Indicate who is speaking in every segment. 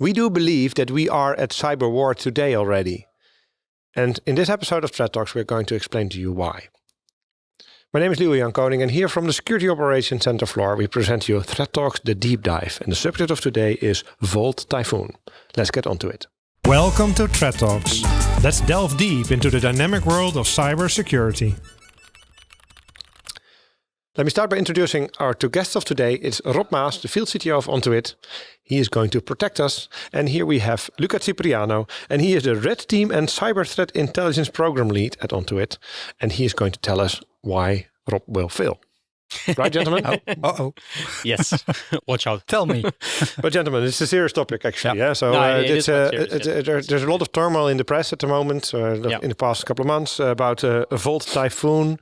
Speaker 1: We do believe that we are at cyber war today already. And in this episode of Threat Talks, we're going to explain to you why. My name is Lieuwe Jan Koning, and here from the Security Operations Center floor, we present you Threat Talks, the deep dive. And the subject of today is Volt Typhoon. Let's get on to it.
Speaker 2: Welcome to Threat Talks. Let's delve deep into the dynamic world of cybersecurity.
Speaker 1: Let me start by introducing our two guests of today. It's Rob Maas, the field CTO of Ontoit. He is going to protect us. And here we have Luca Cipriano, and he is the Red Team and Cyber Threat Intelligence Program Lead at Ontoit. And he is going to tell us why Rob will fail. Right, gentlemen?
Speaker 3: Uh-oh.
Speaker 4: Yes, watch out.
Speaker 3: Tell me.
Speaker 1: But gentlemen, it's a serious topic actually. Yeah. So there's a lot of turmoil in the press at the moment, in the past couple of months, about a Volt Typhoon.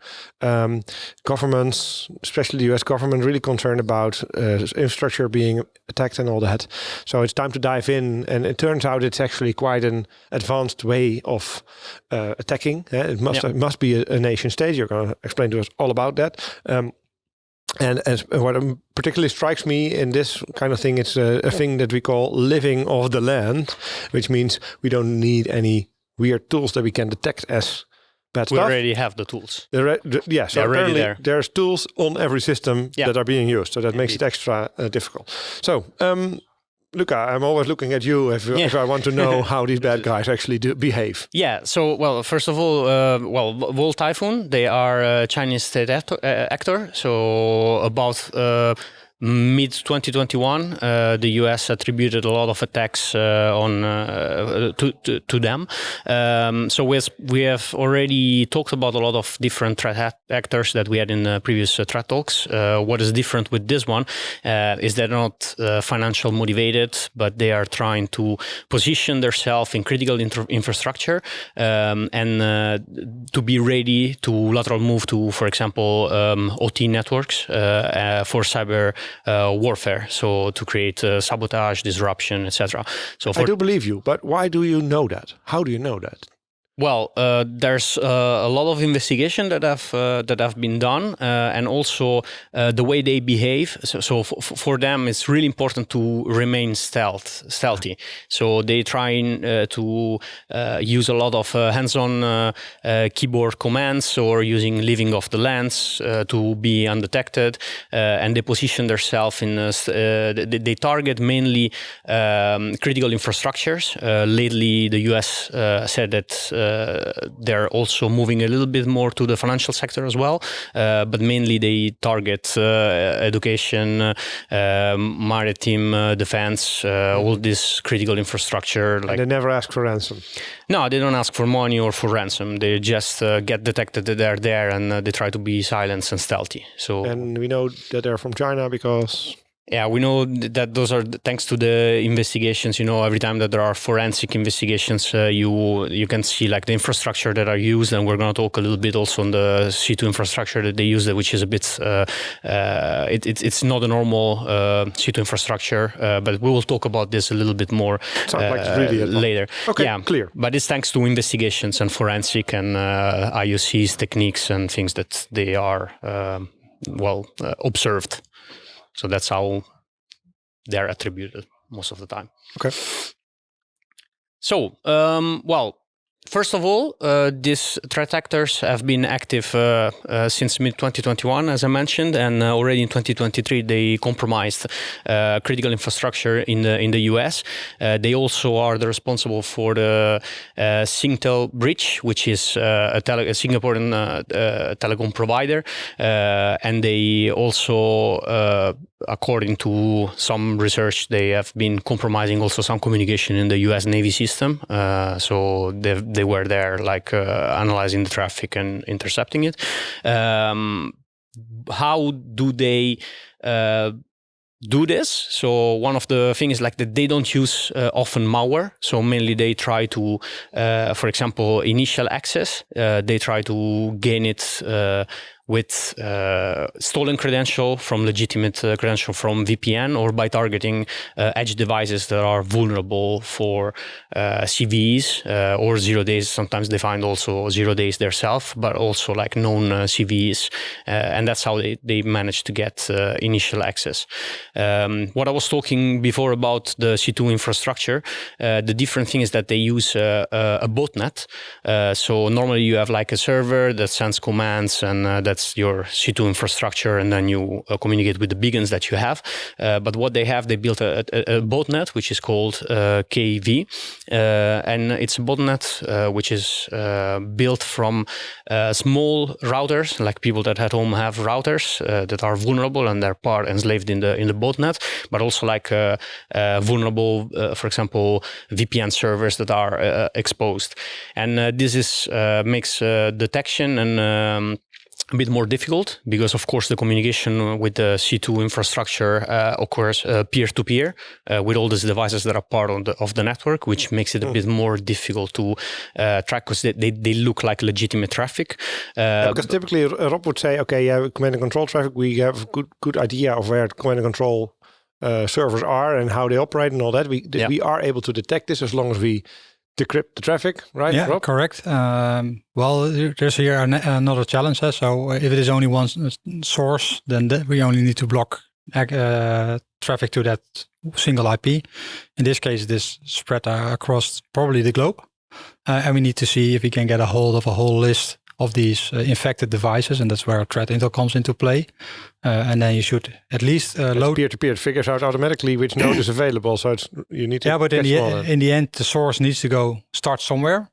Speaker 1: Governments, especially the US government, really concerned about infrastructure being attacked and all that. So it's time to dive in. And it turns out it's actually quite an advanced way of attacking. It must be a nation state. You're going to explain to us all about that. And what particularly strikes me in this kind of thing, it's a thing that we call living off the land, which means we don't need any weird tools that we can detect as bad stuff.
Speaker 4: We already have the tools.
Speaker 1: So apparently there's tools on every system that are being used. So that makes it extra difficult. So, Luca, I'm always looking at you if I want to know how these bad guys actually behave.
Speaker 4: Yeah, so, well, first of all, Volt Typhoon, they are a Chinese state actor. So about mid-2021, the US attributed a lot of attacks to them. So we have already talked about a lot of different threat actors that we had in the previous threat talks. What is different with this one is they're not financial motivated, but they are trying to position themselves in critical infrastructure and to be ready to lateral move to, for example, OT networks for cyber warfare, so to create sabotage, disruption, etc. So
Speaker 1: I do believe you, but why do you know that? How do you know that?
Speaker 4: Well, there's a lot of investigation that have been done, and also the way they behave. So for them, it's really important to remain stealthy. So they try to use a lot of hands-on keyboard commands or using living off the lands to be undetected, and they position themselves in. They target mainly critical infrastructures. Lately, the US said that. They're also moving a little bit more to the financial sector as well, but mainly they target education, maritime defense, all this critical infrastructure.
Speaker 1: And they never ask for ransom?
Speaker 4: No, they don't ask for money or for ransom. They just get detected that they're there and they try to be silent and stealthy.
Speaker 1: And we know that they're from China because...
Speaker 4: Yeah, we know that those are thanks to the investigations. Every time that there are forensic investigations, you can see like the infrastructure that are used, and we're going to talk a little bit also on the C2 infrastructure that they use, which is a bit. It's not a normal C2 infrastructure, but we will talk about this a little bit more later.
Speaker 1: Okay,
Speaker 4: yeah,
Speaker 1: clear.
Speaker 4: But it's thanks to investigations and forensic and IOC's techniques and things that they are observed. So that's how they're attributed most of the time.
Speaker 1: Okay.
Speaker 4: So, first of all, these threat actors have been active since mid-2021, as I mentioned, and already in 2023 they compromised critical infrastructure in the US. They also are responsible for the Singtel breach, which is a Singaporean telecom provider, and they also according to some research, they have been compromising also some communication in the US Navy system. So they were there analyzing the traffic and intercepting it. How do they do this? So one of the things is that they don't use often malware. So mainly they try to, for example, initial access, they try to gain it with stolen credential from legitimate credential from VPN, or by targeting edge devices that are vulnerable for CVEs or 0 days. Sometimes they find also 0 days themselves, but also like known CVEs, and that's how they manage to get initial access. What I was talking before about the C2 infrastructure, the different thing is that they use a botnet. So normally you have like a server that sends commands, and that's your C2 infrastructure, and then you communicate with the beacons that you have. But what they have, they built a botnet which is called KV, and it's a botnet which is built from small routers, like people that at home have routers that are vulnerable and they're part enslaved in the botnet, but also like vulnerable, for example, VPN servers that are exposed. And this is makes detection and a bit more difficult, because of course the communication with the C2 infrastructure occurs peer-to-peer with all these devices that are part of the network, which makes it a bit more difficult to track, because they look like legitimate traffic.
Speaker 1: Because typically Rob would say, okay, yeah, command and control traffic, we have a good idea of where command and control servers are and how they operate and all that. We are able to detect this as long as we decrypt the traffic, right?
Speaker 3: Yeah,
Speaker 1: Rob?
Speaker 3: correct. Well, there's here another challenge. So if it is only one source, then we only need to block traffic to that single IP. In this case, it is spread across probably the globe. And we need to see if we can get a hold of a whole list of these infected devices, and that's where threat intel comes into play. And then you should at least load
Speaker 1: peer-to-peer. It figures out automatically which node is available, so you need to.
Speaker 3: Yeah, but in the end, the source needs to start somewhere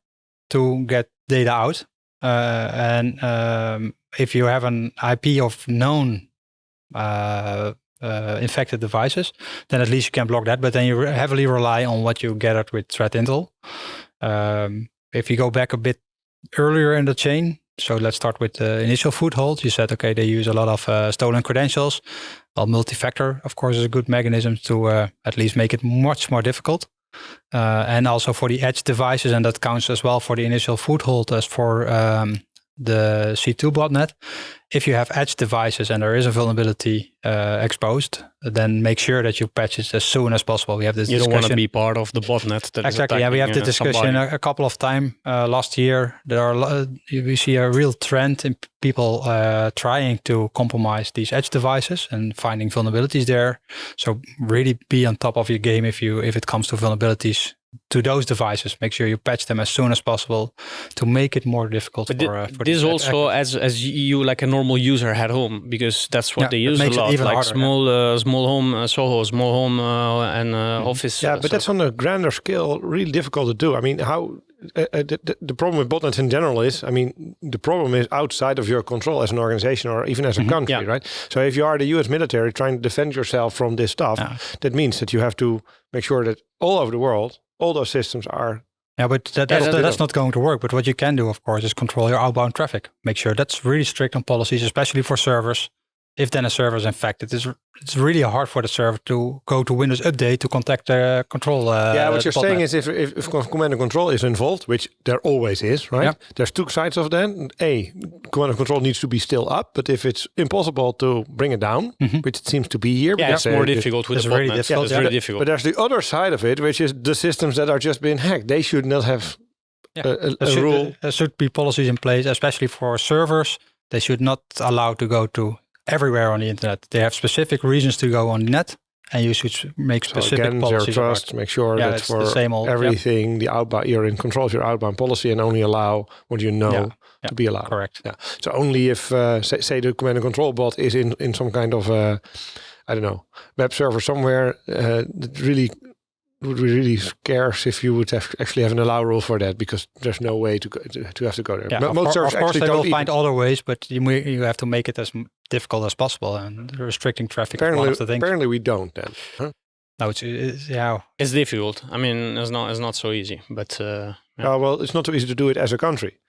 Speaker 3: to get data out. And if you have an IP of known infected devices, then at least you can block that. But then you heavily rely on what you gathered with threat intel. If you go back a bit earlier in the chain, so let's start with the initial foothold. You said, okay, they use a lot of stolen credentials. Well, multi-factor, of course, is a good mechanism to at least make it much more difficult. And also for the edge devices, and that counts as well for the initial foothold as for the C2 botnet. If you have edge devices and there is a vulnerability exposed, then make sure that you patch it as soon as possible. We have this discussion.
Speaker 4: You don't want to be part of the botnet. That
Speaker 3: exactly. Yeah, we have the discussion a couple of times last year. We see a real trend in people trying to compromise these edge devices and finding vulnerabilities there. So really be on top of your game if it comes to vulnerabilities to those devices. Make sure you patch them as soon as possible to make it more difficult for
Speaker 4: this also as you like a normal user at home, because that's what they use a lot, like harder, small home Soho, small home and office.
Speaker 1: Yeah, but that's on a grander scale really difficult to do. I mean, how the problem with botnets in general is, I mean, the problem is outside of your control as an organization or even as a country, right? So if you are the US military trying to defend yourself from this stuff, that means that you have to make sure that all over the world, all those systems are.
Speaker 3: Yeah, but that's not going to work. But what you can do, of course, is control your outbound traffic. Make sure that's really strict on policies, especially for servers. If then a server is infected, it's really hard for the server to go to Windows Update to contact the control.
Speaker 1: What you're saying is if command and control is involved, which there always is, right? Yeah. There's two sides of that. Command and control needs to be still up, but if it's impossible to bring it down, which it seems to be here,
Speaker 4: it's more difficult with the botnet.
Speaker 3: Really difficult.
Speaker 4: It's really difficult.
Speaker 1: But there's the other side of it, which is the systems that are just being hacked. They should not have a rule.
Speaker 3: There should be policies in place, especially for servers. They should not allow to go to everywhere on the internet. They have specific reasons to go on the net, and you should make specific policies.
Speaker 1: Zero trust, make sure that for everything, the outbound, you're in control of your outbound policy and only allow what you know to be allowed.
Speaker 3: Correct.
Speaker 1: Yeah. So only if, say the command and control bot is in some kind of, web server somewhere, that would be really scarce if you would actually have an allow rule for that, because there's no way to have to go there.
Speaker 3: Yeah, most servers actually they will find other ways, but you have to make it as difficult as possible, and restricting traffic is one of the things.
Speaker 1: Apparently we don't then. Huh?
Speaker 3: No, it's
Speaker 4: difficult. I mean, it's not so easy, but
Speaker 1: well, it's not so easy to do it as a country.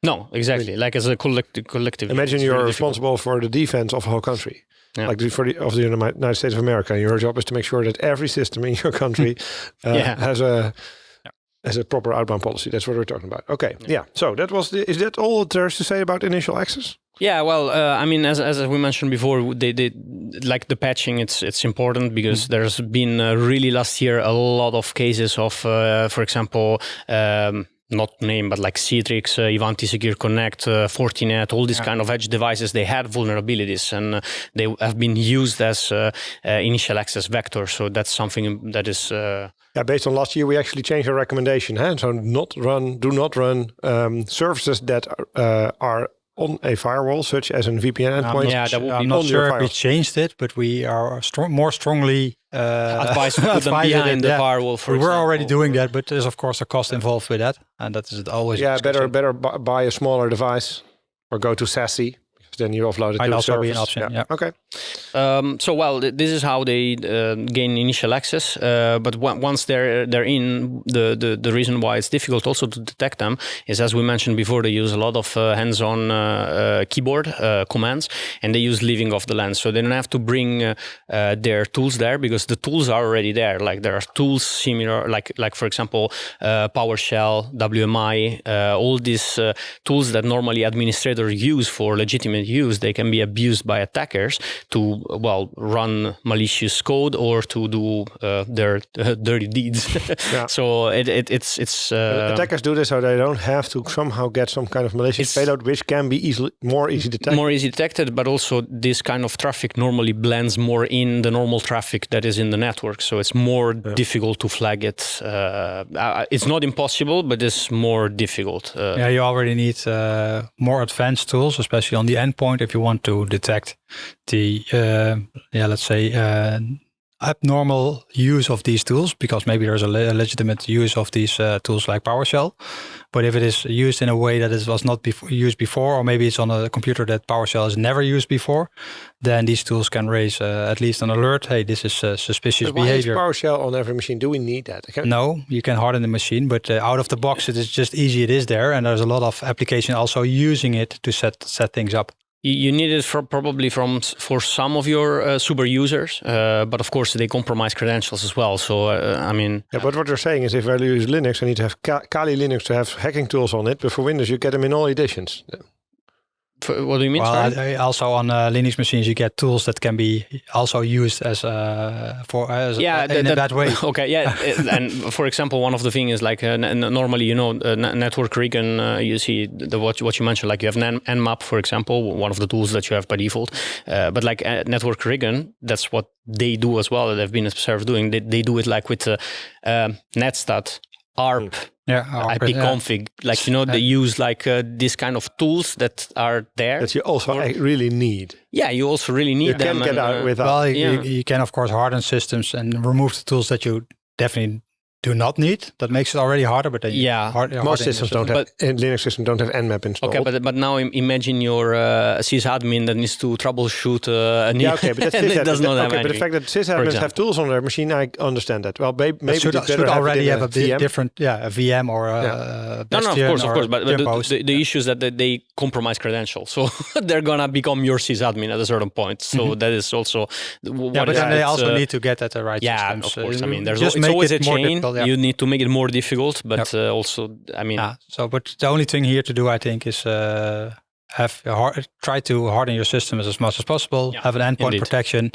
Speaker 4: No, exactly. Like as a collective.
Speaker 1: Imagine you're responsible for the defense of a whole country. Yeah. Like of the United States of America. Your job is to make sure that every system in your country has a proper outbound policy. That's what we're talking about. Okay, yeah. So that was is that all there is to say about initial access?
Speaker 4: Yeah, well, I mean, as we mentioned before, they like the patching. It's important because there's been really last year a lot of cases of, for example, not name, but like Citrix, Ivanti Secure Connect, Fortinet, all these kind of edge devices. They had vulnerabilities and they have been used as initial access vectors. So that's something that is.
Speaker 1: Based on last year, we actually changed our recommendation. So do not run services that are on a firewall, such as a VPN endpoint.
Speaker 3: I'm not sure if we changed it, but we are more strongly
Speaker 4: advised to put them behind the firewall.
Speaker 3: We were already doing that, but there's of course a cost involved with that, and that is always
Speaker 1: better buy a smaller device or go to SASE. Then you offload it
Speaker 3: might
Speaker 1: to
Speaker 3: also
Speaker 1: service.
Speaker 3: be an option. Yeah.
Speaker 1: Okay.
Speaker 4: This is how they gain initial access. But once they're in, the reason why it's difficult also to detect them is, as we mentioned before, they use a lot of hands-on keyboard commands, and they use leaving off the LAN. So they don't have to bring their tools there because the tools are already there. Like there are tools similar, like for example, PowerShell, WMI, all these tools that normally administrators use for legitimate use. They can be abused by attackers to run malicious code or to do their dirty deeds. So it's
Speaker 1: attackers do this so they don't have to somehow get some kind of malicious payload, which can be more easy detected.
Speaker 4: But also this kind of traffic normally blends more in the normal traffic that is in the network, so it's more difficult to flag it. It's not impossible, but it's more difficult.
Speaker 3: You already need more advanced tools, especially on the endpoint, if you want to detect the let's say abnormal use of these tools, because maybe there's a legitimate use of these tools like PowerShell, but if it is used in a way that it was not used before, or maybe it's on a computer that PowerShell has never used before, then these tools can raise at least an alert. Hey, this is suspicious behavior.
Speaker 1: Why is PowerShell on every machine? Do we need that?
Speaker 3: No, you can harden the machine, but out of the box it is just easy. It is there, and there's a lot of application also using it to set things up.
Speaker 4: You need it for some of your super users, but of course they compromise credentials as well. So I mean,
Speaker 1: but what they're saying is, if I use Linux, I need to have Kali Linux to have hacking tools on it. But for Windows, you get them in all editions.
Speaker 4: What do you mean?
Speaker 3: Well, also on Linux machines, you get tools that can be also used as in that way.
Speaker 4: Okay, yeah. And for example, one of the things is like normally, network recon. You see what you mentioned, like you have Nmap, for example, one of the tools that you have by default. But like network recon, that's what they do as well. They've been observed doing. They do it like with netstat, ARP. IPconfig, they use like this kind of tools that are there
Speaker 1: that you also really need.
Speaker 4: Yeah, you also really need them.
Speaker 1: You can get out without.
Speaker 3: You can of course harden systems and remove the tools that you definitely do not need. That makes it already harder, but then
Speaker 1: most systems don't have. Linux systems don't have Nmap installed.
Speaker 4: Okay, but now imagine your sysadmin that needs to troubleshoot a new.
Speaker 1: But that's
Speaker 4: it does not have anything.
Speaker 1: But the fact that sysadmins have tools on their machine, I understand that. Well, maybe
Speaker 3: should already have a different, a VM or a Bastion.
Speaker 4: Of course. But the issue is that they compromise credentials, so they're gonna become your sysadmin at a certain point. So that is also.
Speaker 3: But then they also need to get at the right systems.
Speaker 4: Of course. I mean,
Speaker 3: it's
Speaker 4: always a chain. You need to make it more difficult, but also, I mean...
Speaker 3: But the only thing here to do, I think, is try to harden your system as much as possible, have an endpoint protection,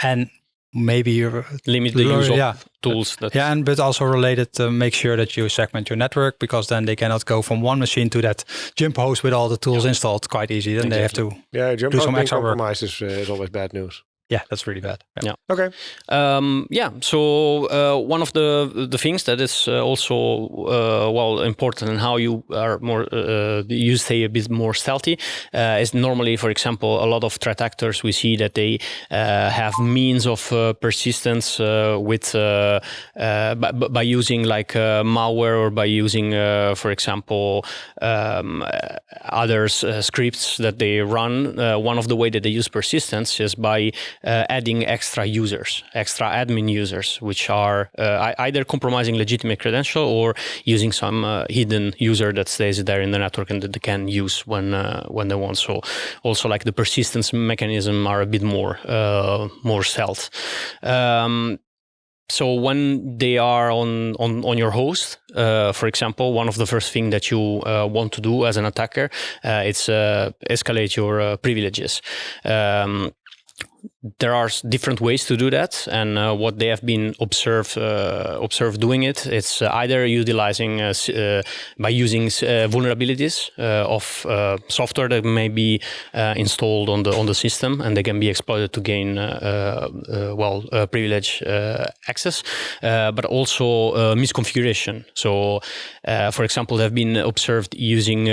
Speaker 3: and maybe
Speaker 4: limit the use of tools.
Speaker 3: But also related to make sure that you segment your network, because then they cannot go from one machine to that jump host with all the tools installed quite easy. Then they have to do some extra work.
Speaker 1: Compromise is always bad news.
Speaker 3: Yeah, that's really bad.
Speaker 1: Yeah. Okay.
Speaker 4: So one of the things that is also important and how you are more you stay a bit more stealthy is normally, for example, a lot of threat actors, we see that they have means of persistence with by using like malware, or by using, for example, others scripts that they run. One of the way that they use persistence is by adding extra admin users, which are either compromising legitimate credential or using some hidden user that stays there in the network and that they can use when they want. So also like the persistence mechanism are a bit more stealth. So when they are on your host, for example, one of the first things that you want to do as an attacker, it's escalate your privileges. There are different ways to do that, and what they have been observed doing it's either utilizing by using vulnerabilities of software that may be installed on the system, and they can be exploited to gain privilege access, but also misconfiguration. So, for example, they've been observed using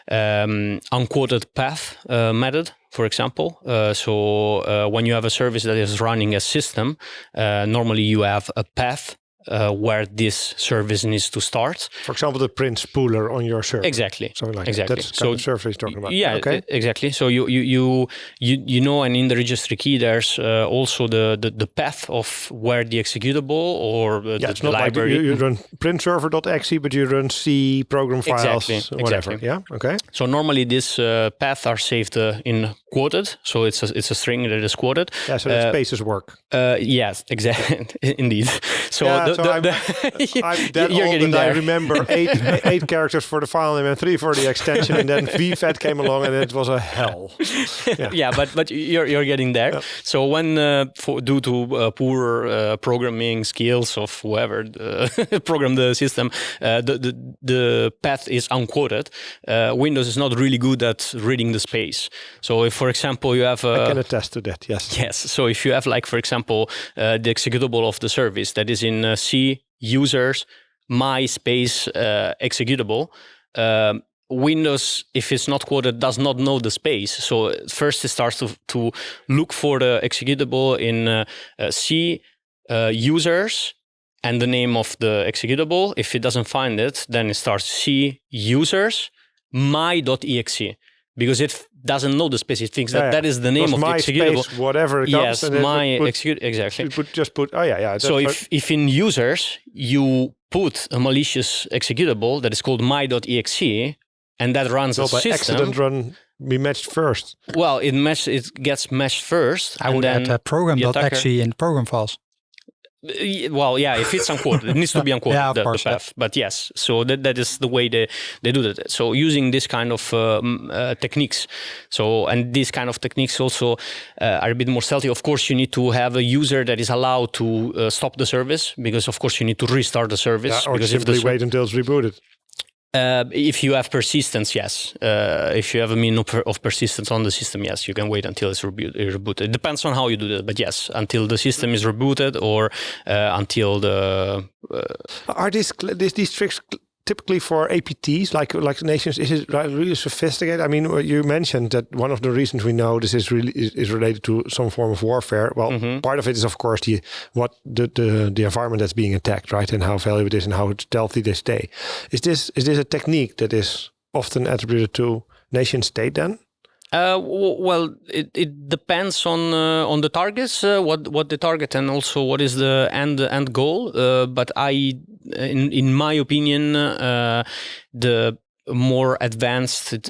Speaker 4: unquoted path method. For example, when you have a service that is running a system, normally you have a path where this service needs to start.
Speaker 1: For example, the print spooler on your server.
Speaker 4: Exactly.
Speaker 1: Something like
Speaker 4: exactly.
Speaker 1: that. That's kind of service he's talking about.
Speaker 4: Yeah,
Speaker 1: okay.
Speaker 4: Exactly. So you know, and in the registry key, there's also the path of where the executable or
Speaker 1: it's
Speaker 4: the
Speaker 1: not
Speaker 4: library.
Speaker 1: Like you run print server.exe, but you run C program files, whatever.
Speaker 4: Exactly.
Speaker 1: Yeah. Okay.
Speaker 4: So normally this paths are saved in quoted. So it's a string that is quoted.
Speaker 1: Yeah. So that spaces work.
Speaker 4: Yes, exactly. Indeed. So
Speaker 1: yeah, I'm that
Speaker 4: you're
Speaker 1: old
Speaker 4: getting
Speaker 1: that
Speaker 4: there.
Speaker 1: I remember eight characters for the file name and 3 for the extension, and then VFAT came along, and it was a hell.
Speaker 4: Yeah, but you're getting there. Yeah. So when due to poor programming skills of whoever programmed the system, the path is unquoted. Windows is not really good at reading the space. So if, for example, you have
Speaker 1: I can attest to that. Yes.
Speaker 4: Yes. So if you have, like, for example, the executable of the service that is in C users my space executable. Windows, if it's not quoted, does not know the space. So first it starts to look for the executable in C users and the name of the executable. If it doesn't find it, then it starts C users my.exe. Because it doesn't know the space, it thinks that is the name of the executable.
Speaker 1: Space, whatever it comes.
Speaker 4: Yes, my executable, exactly.
Speaker 1: You would just put,
Speaker 4: So if in users, you put a malicious executable that is called my.exe, and that runs a system.
Speaker 1: Accident be matched first.
Speaker 4: Well, it gets matched first.
Speaker 3: I would add program.exe in program files.
Speaker 4: Well, yeah, if it's unquoted, it needs to be unquoted,
Speaker 3: yeah, of course,
Speaker 4: the path. But yes, so that is the way they do that. So using this kind of techniques, and these kind of techniques also are a bit more stealthy. Of course, you need to have a user that is allowed to stop the service, because of course you need to restart the service.
Speaker 1: Or
Speaker 4: because
Speaker 1: simply wait until it's rebooted.
Speaker 4: If you have persistence, yes. If you have a mean of persistence on the system, yes, you can wait until it's rebooted. It depends on how you do that, but yes, until the system is rebooted or until the...
Speaker 1: Are these tricks typically for APTs, like nations? Is it really sophisticated? I mean, you mentioned that one of the reasons we know this is related to some form of warfare. Well, part of it is, of course, the environment that's being attacked, right, and how valuable it is and how stealthy they stay. Is this a technique that is often attributed to nation state then?
Speaker 4: Well, it depends on the targets, what the target, and also what is the end goal. But in my opinion, the more advanced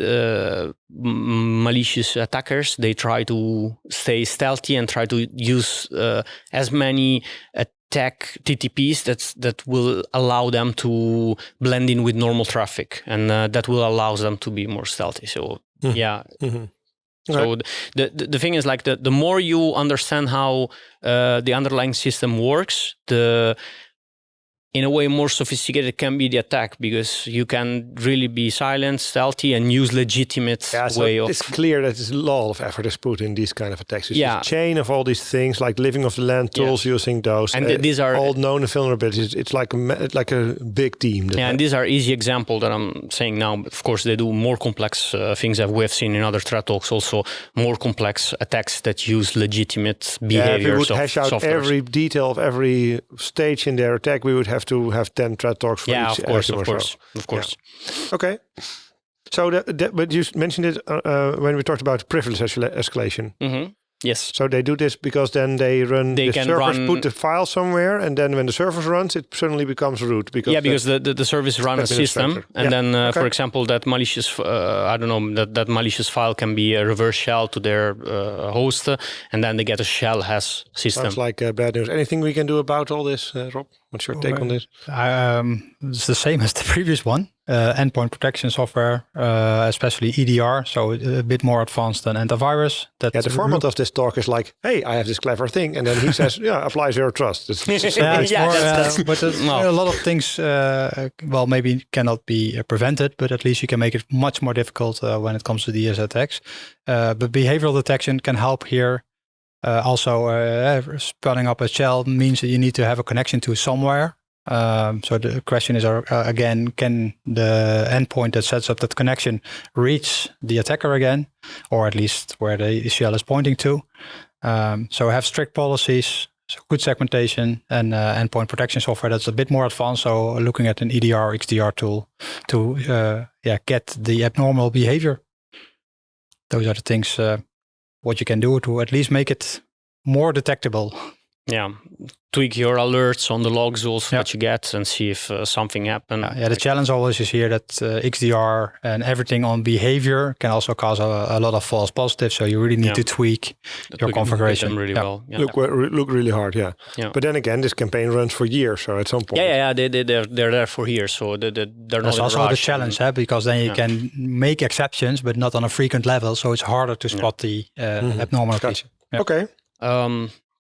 Speaker 4: malicious attackers, they try to stay stealthy and try to use as many attack TTPs that will allow them to blend in with normal traffic, and that will allow them to be more stealthy. So yeah. Mm-hmm. So the thing is, like, the more you understand how the underlying system works, in a way more sophisticated can be the attack, because you can really be silent, stealthy, and use legitimate way of...
Speaker 1: It's clear that there's a lot of effort is put in these kind of attacks. It's a chain of all these things, like living of the land tools, using those.
Speaker 4: And these are
Speaker 1: all known vulnerabilities. It's like a big team.
Speaker 4: And these are easy examples that I'm saying now. But of course, they do more complex things that we have seen in other threat talks. Also, more complex attacks that use legitimate behaviors.
Speaker 1: If we would hash out every detail of every stage in their attack, we would have to have 10 threat talks for each.
Speaker 4: Of course.
Speaker 1: Yeah. Okay. So, but you mentioned it when we talked about privilege escalation.
Speaker 4: Mm-hmm. Yes.
Speaker 1: So they do this because then the servers put the file somewhere, and then when the service runs, it suddenly becomes root. Because
Speaker 4: the service runs a system, and then, for example, that malicious, that malicious file can be a reverse shell to their host, and then they get a shell has system.
Speaker 1: Sounds like bad news. Anything we can do about all this, Rob? What's your take on this?
Speaker 3: It's the same as the previous one. Endpoint protection software, especially EDR, so a bit more advanced than antivirus.
Speaker 1: The format of this talk is like, hey, I have this clever thing, and then he says, apply zero trust.
Speaker 3: But a lot of things, maybe cannot be prevented, but at least you can make it much more difficult when it comes to DDoS attacks. But behavioral detection can help here. Spinning up a shell means that you need to have a connection to somewhere. So the question is, again, can the endpoint that sets up that connection reach the attacker again, or at least where the shell is pointing to? So have strict policies, good segmentation, and endpoint protection software that's a bit more advanced. So looking at an EDR, XDR tool to get the abnormal behavior. Those are the things what you can do to at least make it more detectable.
Speaker 4: Yeah, tweak your alerts on the logs also that you get and see if something happened.
Speaker 3: The challenge always is here that XDR and everything on behavior can also cause a lot of false positives. So you really need to tweak your configuration
Speaker 4: really well. Yeah.
Speaker 1: Look really hard, yeah. But then again, this campaign runs for years, so at some point.
Speaker 4: They're there for years, so they're not.
Speaker 3: That's also the challenge, because then you can make exceptions, but not on a frequent level. So it's harder to spot the abnormalities.
Speaker 1: Yeah. Okay.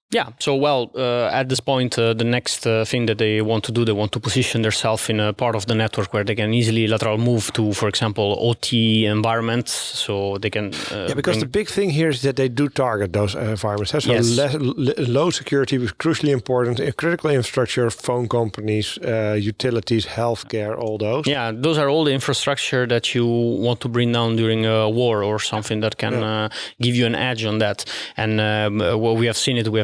Speaker 4: At this point, the next thing that they want to do, they want to position themselves in a part of the network where they can easily lateral move to, for example, OT environments, so they can...
Speaker 1: because the big thing here is that they do target those environments. So low security is crucially important in critical infrastructure, phone companies, utilities, healthcare, all those.
Speaker 4: Yeah, those are all the infrastructure that you want to bring down during a war or something that can give you an edge on that. And we have seen it, we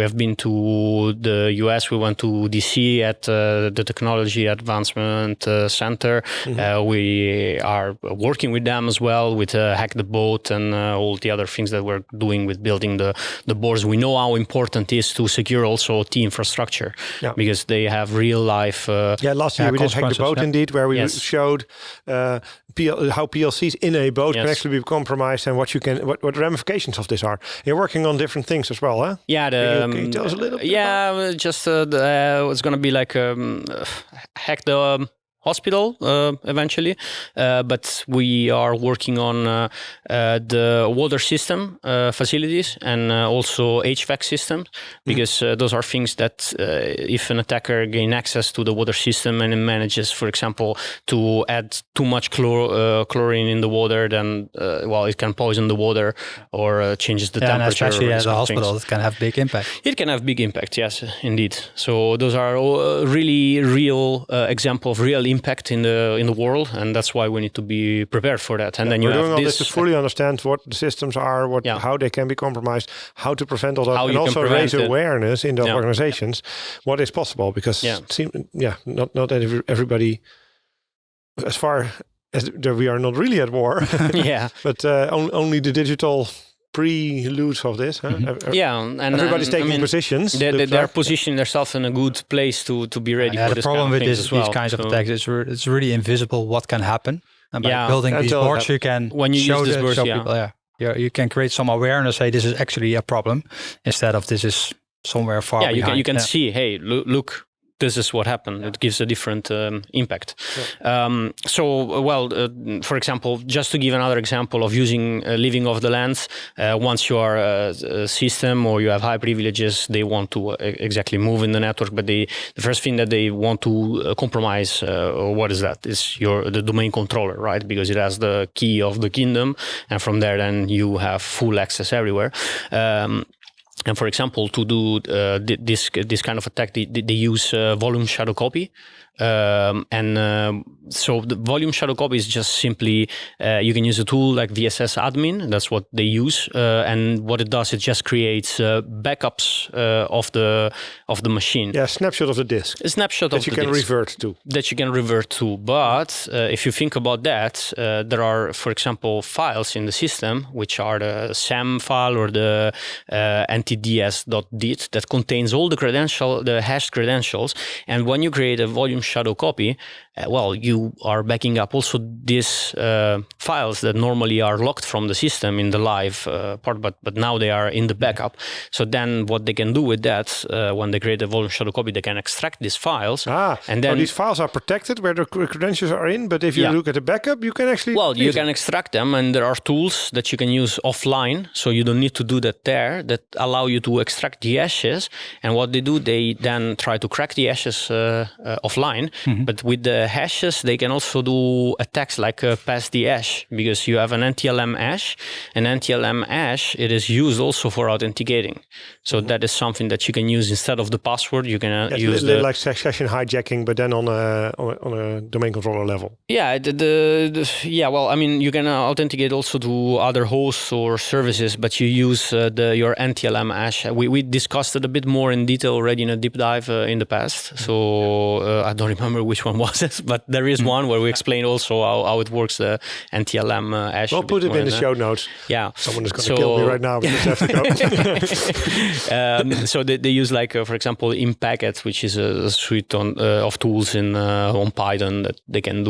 Speaker 4: have been to the US, we went to DC at the Technology Advancement Center. We are working with them as well with Hack the Boat and all the other things that we're doing with building the boards. We know how important it is to secure also OT infrastructure because they have real life
Speaker 1: last year we did Hack the Boat indeed, where we showed how PLCs in a boat can actually be compromised and what ramifications of this are. You're working on different things as well, huh?
Speaker 4: Yeah,
Speaker 1: can you tell us a little bit?
Speaker 4: It's going to be like hack the hospital eventually, but we are working on the water system facilities and also HVAC systems, because those are things that if an attacker gain access to the water system and it manages, for example, to add too much chlorine in the water, then it can poison the water or changes the temperature.
Speaker 3: And especially as a hospital, it can have big impact.
Speaker 4: It can have big impact, yes, indeed. So those are all really real example of real impact in the world, and that's why we need to be prepared for that. And then you have
Speaker 1: this to fully understand what the systems are, how they can be compromised, how to prevent all that, and also raise awareness in those organizations what is possible. Because not everybody, as far as we are not really at war, but only the digital preludes of this, huh?
Speaker 4: And
Speaker 1: everybody's taking positions.
Speaker 3: They're
Speaker 4: positioning themselves in a good place to be ready for this.
Speaker 3: The problem with these kinds of attacks is it's really invisible what can happen. And by building these boards, you can show people. You can create some awareness. Hey, this is actually a problem, instead of this is somewhere far behind.
Speaker 4: You can see. Hey, look. This is what happened. It gives a different impact. For example, just to give another example of using living off the lands, once you are a system or you have high privileges, they want to exactly move in the network. But the first thing that they want to compromise, what is that? Is the domain controller, right? Because it has the key of the kingdom, and from there, then you have full access everywhere. And for example, to do this kind of attack, they use volume shadow copy. So the volume shadow copy is just simply you can use a tool like VSS admin. That's what they use, and what it does, it just creates backups of the machine.
Speaker 1: Yeah, snapshot of the disk.
Speaker 4: A snapshot
Speaker 1: that
Speaker 4: of
Speaker 1: you
Speaker 4: the
Speaker 1: can
Speaker 4: disk
Speaker 1: revert to.
Speaker 4: That you can revert to. But if you think about that, there are, for example, files in the system which are the SAM file or the ntds.dit that contains all the hashed credentials. And when you create a volume shadow copy, you are backing up also these files that normally are locked from the system in the live part, but now they are in the backup. So then what they can do with that, when they create a volume shadow copy, they can extract these files.
Speaker 1: And then these files are protected where the credentials are in, but if you look at the backup, you can actually
Speaker 4: you can extract them, and there are tools that you can use offline, so you don't need to do that there, that allow you to extract the hashes. And what they do, they then try to crack the hashes offline, but with the hashes, they can also do attacks like pass the hash, because you have an NTLM hash. An NTLM hash, it is used also for authenticating. So that is something that you can use instead of the password. You can use
Speaker 1: like session hijacking, but then on a domain controller level.
Speaker 4: Yeah, you can authenticate also to other hosts or services, but you use your NTLM hash. We discussed it a bit more in detail already in a deep dive in the past. So I don't remember which one was it, but there is one where we explain also how it works, the NTLM hash.
Speaker 1: We'll put it in the show notes.
Speaker 4: Yeah.
Speaker 1: Someone is going to kill me right now.
Speaker 4: So they use for example, Impacket, which is a suite of tools on Python that they can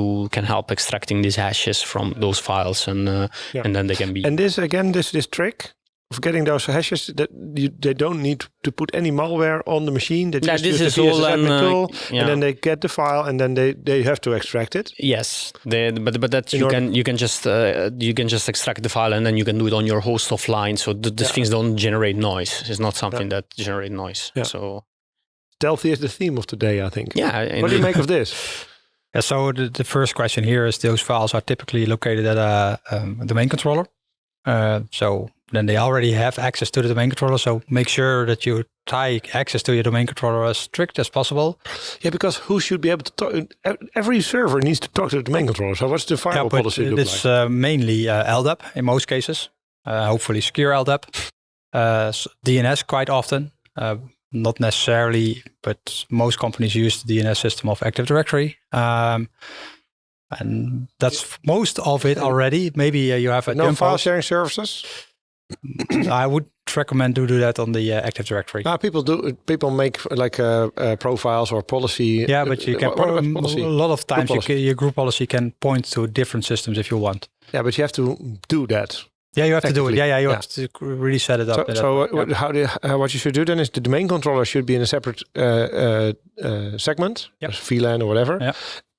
Speaker 4: help extracting these hashes from those files, and then they can be.
Speaker 1: And this trick of getting those hashes, that they don't need to put any malware on the machine. They just use the VSS admin tool, and then they get the file, and then they have to extract it.
Speaker 4: Yes, but that you can just extract the file, and then you can do it on your host offline. So these things don't generate noise. It's not something that generates noise. Yeah. So
Speaker 1: stealthy is the theme of today, I think.
Speaker 4: Yeah.
Speaker 1: What do you make of this?
Speaker 3: Yeah, so the first question here is, those files are typically located at a domain controller. So then they already have access to the domain controller. So make sure that you tie access to your domain controller as strict as possible.
Speaker 1: Yeah, because who should be able to talk? Every server needs to talk to the domain controller. So what's the firewall policy look like?
Speaker 3: It's mainly LDAP in most cases. Hopefully secure LDAP. DNS quite often. Not necessarily, but most companies use the DNS system of Active Directory. And that's most of it already. Maybe you have a
Speaker 1: no file sharing services.
Speaker 3: I would recommend to do that on the Active Directory.
Speaker 1: People make profiles or policy.
Speaker 3: Yeah, but you can. A lot of times your group policy can point to different systems if you want.
Speaker 1: Yeah, but you have to do that.
Speaker 3: Yeah, you have to do it. Yeah, you have to really set it up.
Speaker 1: What you should do then is the domain controller should be in a separate segment, VLAN or whatever. Yeah.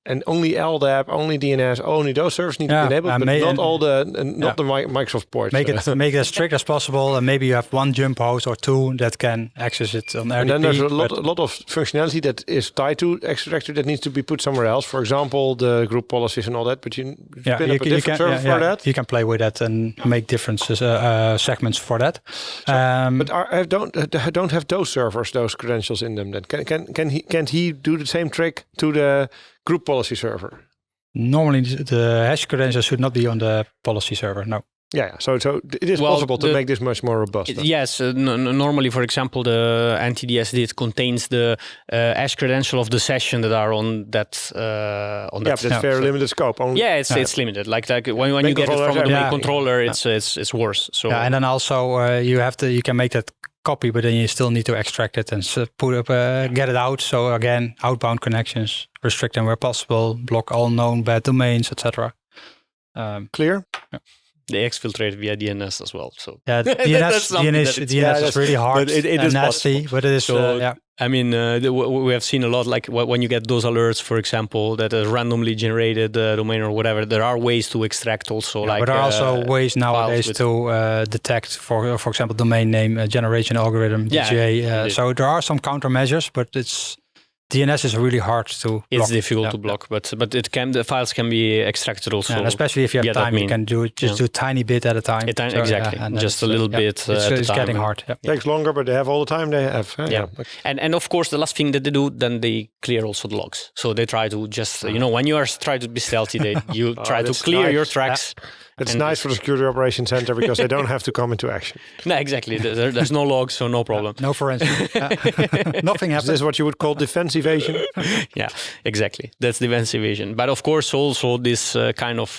Speaker 1: And only LDAP, only DNS, only those servers need to be enabled, but not the Microsoft ports.
Speaker 3: Make it as strict as possible, and maybe you have one jump host or two that can access it on RDP.
Speaker 1: And then there's a lot of functionality that is tied to Active Directory that needs to be put somewhere else. For example, the group policies and all that. But you spin up a different server for that.
Speaker 3: You can play with that and make different segments for that.
Speaker 1: But don't have those servers, those credentials in them. Then can't he do the same trick to the group policy server?
Speaker 3: Normally, the hash credentials should not be on the policy server. No.
Speaker 1: Yeah. So it is possible to make this much more robust.
Speaker 4: Yes. Normally, for example, the NTDS contains the hash credential of the session that are on that.
Speaker 1: But it's very limited scope.
Speaker 4: It's limited. Like when you get it from the domain controller, it's worse. So
Speaker 3: and then also you can make that copy, but then you still need to extract it and get it out. So again, outbound connections, restrict them where possible, block all known bad domains, etc.
Speaker 1: Clear?
Speaker 4: Yeah. They exfiltrate via DNS as well. So
Speaker 3: DNS is really hard. It is nasty, possible. But it is.
Speaker 4: I mean, we have seen a lot, like when you get those alerts, for example, that a randomly generated domain or whatever. There are ways to extract also.
Speaker 3: But there are also ways nowadays to detect, for example, domain name generation algorithm, DGA. So there are some countermeasures, but it's DNS is really hard to block.
Speaker 4: It's difficult to block, but the files can be extracted also.
Speaker 3: And especially if you have time, you can do a tiny bit at a time.
Speaker 4: Exactly, just a little bit.
Speaker 3: It's getting hard.
Speaker 1: Takes longer, but they have all the time they have.
Speaker 4: And of course, the last thing that they do, then they clear also the logs. So they try to just, when you are trying to be stealthy, you try to clear your tracks.
Speaker 1: It's nice for the security operations center because they don't have to come into action.
Speaker 4: No, exactly. There's no logs, so no problem.
Speaker 3: No forensic. Nothing happens.
Speaker 1: Is this what you would call defense evasion?
Speaker 4: Yeah, exactly. That's defense evasion. But of course, also this kind of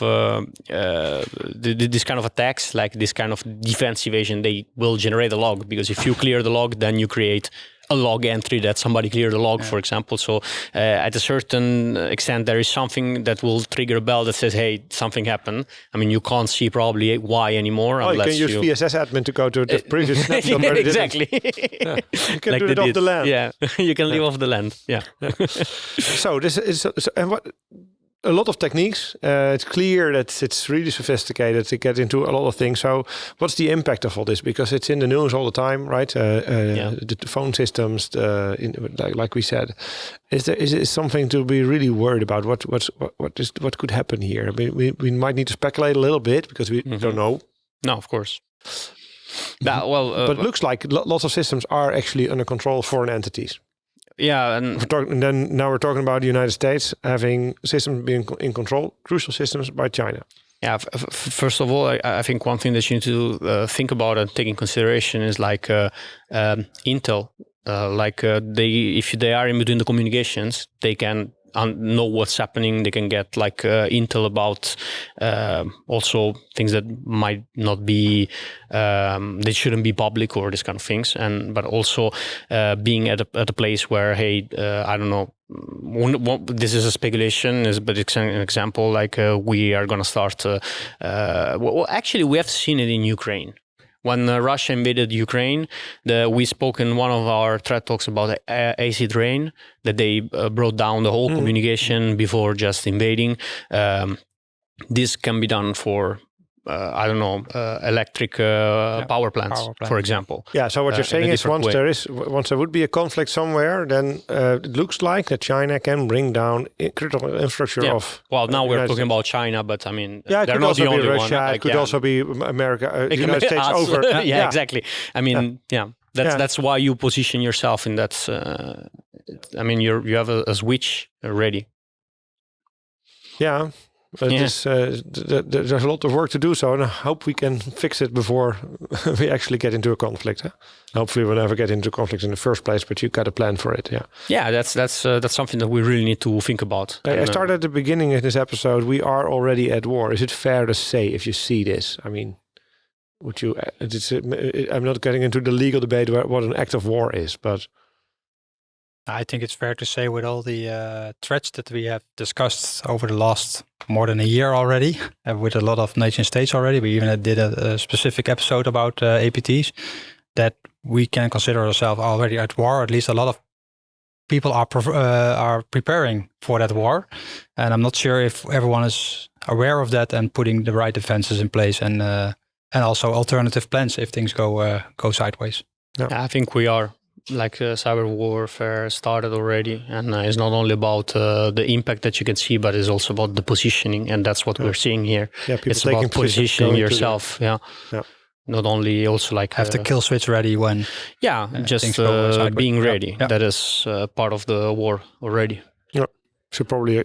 Speaker 4: this kind of attacks, like this kind of defense evasion, they will generate a log, because if you clear the log, then you create a log entry that somebody cleared the log, for example. So at a certain extent, there is something that will trigger a bell that says, hey, something happened. I mean, you can't see probably why anymore.
Speaker 1: Unless you can use VSS admin to go to the previous snapshot.
Speaker 4: Exactly.
Speaker 1: You can do it off the land.
Speaker 4: Yeah, you can live off the land. Yeah.
Speaker 1: So this is, and what, a lot of techniques. It's clear that it's really sophisticated to get into a lot of things. So what's the impact of all this? Because it's in the news all the time, right? The phone systems, like we said. Is it something to be really worried about? What could happen here? I mean, we might need to speculate a little bit because we don't know.
Speaker 4: No, of course.
Speaker 1: But it looks like lots of systems are actually under control of foreign entities.
Speaker 4: Yeah, and
Speaker 1: now we're talking about the United States having systems being in control, crucial systems by China.
Speaker 4: Yeah, first of all, I think one thing that you need to think about and take in consideration is like Intel. If they are in between the communications, they can know what's happening. They can get like intel about also things that might not be, they shouldn't be public or this kind of things. But also being at a place where, hey, I don't know, this is a speculation, but it's an example. Like we are going to start. Actually, we have seen it in Ukraine. When Russia invaded Ukraine, we spoke in one of our threat talks about acid rain, that they brought down the whole communication before just invading. This can be done for, electric power plants, for example.
Speaker 1: Yeah, so what you're saying is once there would be a conflict somewhere, then it looks like that China can bring down critical infrastructure of...
Speaker 4: Well, now we're talking about China, but I mean,
Speaker 1: they're not the only Russia, one. It could also be America, the United States over.
Speaker 4: Yeah, exactly. I mean, that's why you position yourself in that... I mean, you have a switch ready.
Speaker 1: Yeah. There's a lot of work to do, so and I hope we can fix it before we actually get into a conflict. Huh? Hopefully we'll never get into conflict in the first place, but you got a plan for it.
Speaker 4: Yeah, that's something that we really need to think about.
Speaker 1: I started at the beginning of this episode. We are already at war. Is it fair to say if you see this? I mean, would you? I'm not getting into the legal debate about what an act of war is, but
Speaker 3: I think it's fair to say with all the threats that we have discussed over the last more than a year already, with a lot of nation states already, we even did a specific episode about APTs, that we can consider ourselves already at war. At least a lot of people are preparing for that war. And I'm not sure if everyone is aware of that and putting the right defenses in place and also alternative plans if things go sideways.
Speaker 1: Yeah.
Speaker 4: I think we are. Like cyber warfare started already, and it's not only about the impact that you can see, but it's also about the positioning, and that's what we're seeing here.
Speaker 1: Yeah, people
Speaker 4: it's about positioning yourself. Yeah. Not only also like
Speaker 3: have the kill switch ready when.
Speaker 4: Yeah, just being ready. Yeah. That is part of the war already.
Speaker 1: Yeah, should probably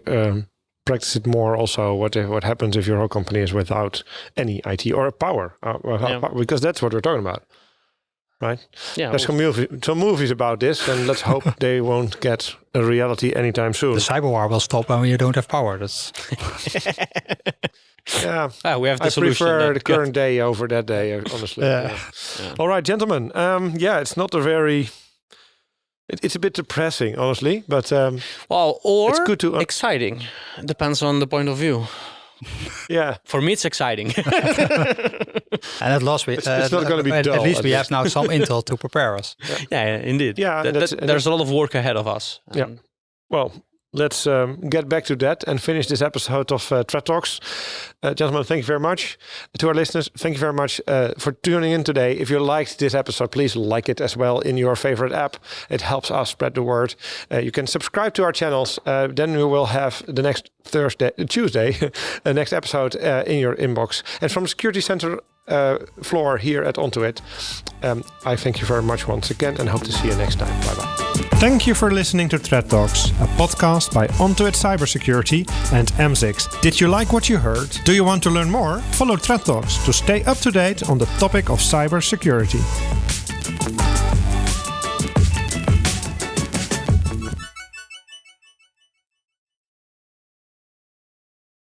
Speaker 1: practice it more. Also, what happens if your whole company is without any IT or power? Because that's what we're talking about. Right.
Speaker 4: Yeah.
Speaker 1: There's some movies about this, and let's hope they won't get a reality anytime soon.
Speaker 3: The cyber war will stop when you don't have power. That's.
Speaker 1: Yeah.
Speaker 4: We have the solution.
Speaker 1: I prefer the current day over that day, honestly. Yeah. All right, gentlemen. It's not a very. It's a bit depressing, honestly, but
Speaker 4: or
Speaker 1: it's good to
Speaker 4: exciting. Depends on the point of view.
Speaker 1: Yeah,
Speaker 4: for me it's exciting.
Speaker 3: And at last
Speaker 1: it's not going to be dull.
Speaker 3: At least we have now some intel to prepare us.
Speaker 4: Yeah, indeed.
Speaker 1: Yeah,
Speaker 4: there's a lot of work ahead of us.
Speaker 1: Yeah. Well, let's get back to that and finish this episode of Threat Talks. Gentlemen, thank you very much. To our listeners, thank you very much for tuning in today. If you liked this episode, please like it as well in your favorite app. It helps us spread the word. You can subscribe to our channels. Then we will have the next Tuesday, the next episode in your inbox. And from Security Center floor here at Onto-It, I thank you very much once again and hope to see you next time. Bye-bye.
Speaker 2: Thank you for listening to Threat Talks, a podcast by Onto-It Cybersecurity and AMS-IX. Did you like what you heard? Do you want to learn more? Follow Threat Talks to stay up to date on the topic of cybersecurity.